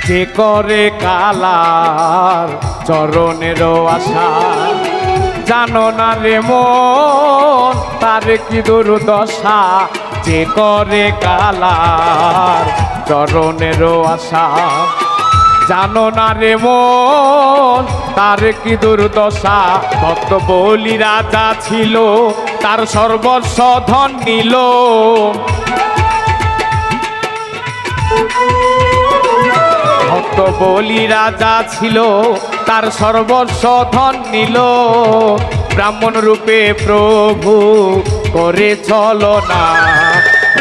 যে করে কালার চরণের আশা, জানো না রে মন তার কি দুর্দশা। যে করে কালার চরণের আশা, জানো না রে মন তার কি দুর্দশা। ভক্ত বলি রাজা ছিল, তার সর্বস্ব ধন নিল। ভক্ত বলি রাজা ছিল, তার সর্বস্ব ধন নিল। ব্রাহ্মণ রূপে প্রভু করে চলো না,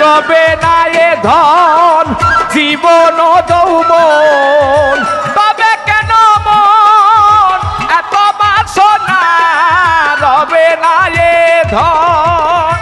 রবে না এ ধন জীবন যৌবন। তবে কেন মন এত বাসনা, রবে না এ ধন।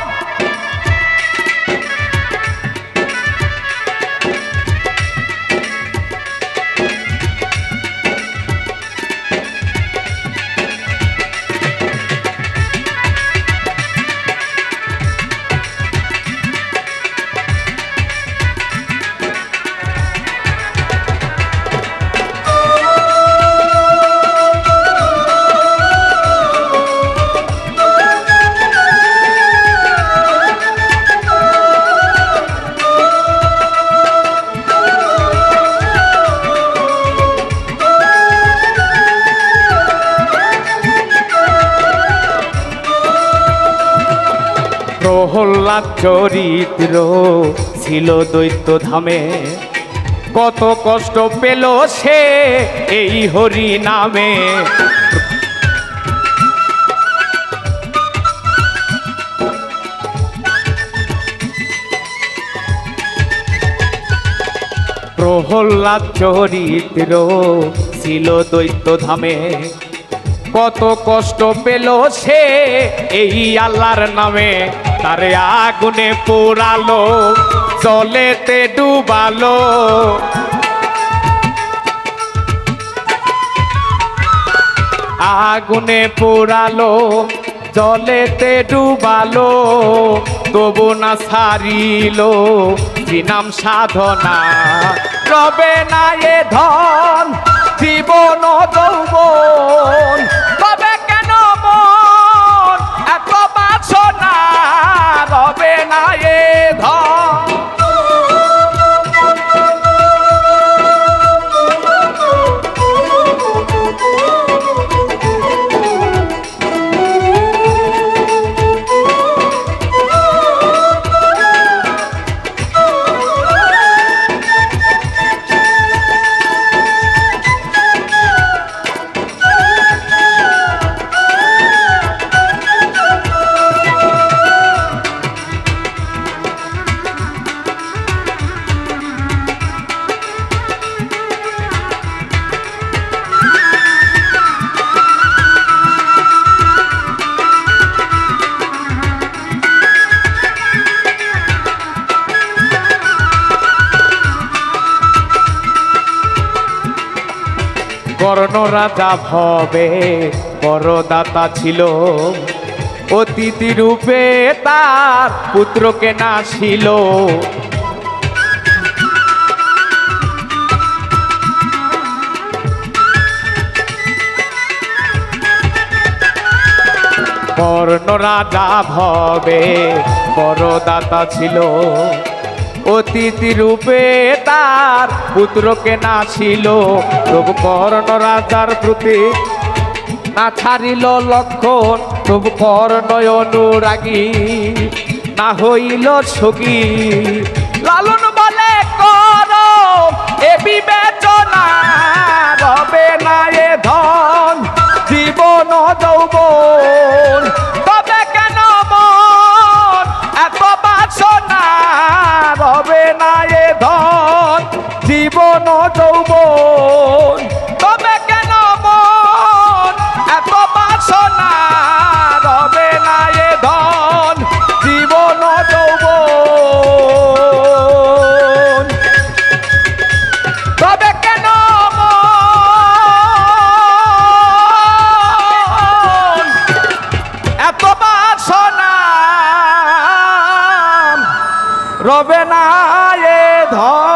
প্রহ্লাদ চরিত্র ছিল দৈত্য ধামে, কত কষ্ট পেল সে এই হরি নামে। প্রহ্লাদ চরিত্র ছিল দৈত্য ধামে, কত কষ্ট পেল সে এই আল্লাহর নামে। তারে আগুনে পোড়ালো, জলেতে ডুবালো। আগুনে পোড়ালো, জলেতে ডুবালো, তবু না ছাড়িল নাম সাধনা। রবে না এ ধন জীবন যৌবন। তবে কেন মন এত বাসনা, রবে না এ ধন। কর্ণ রাজা ভবে বড়দাতা ছিল, অতিথি রূপে তার পুত্রকে নাশিল। কর্ণ রাজা ভবে বড়দাতা ছিল, অতিথি রূপে তার পুত্রকে নাশিল। তবু কর্ণ রাজার প্রতি না ছাড়িল লক্ষণ, তবু কর্ণ অনুরাগী না হইল সখী। লালন বলে কর এ বিবেচনা, রবে না এ ধন জীবন যৌবন। তবে কেন মন এত বাসনা, রবে না এ ধন জীবন যৌবন। তবে কেন মন এত বাসনা, রবে না এ ধন জীবন যৌবন। তবে কেন মন এত বাসনা, রবে না এ ধন।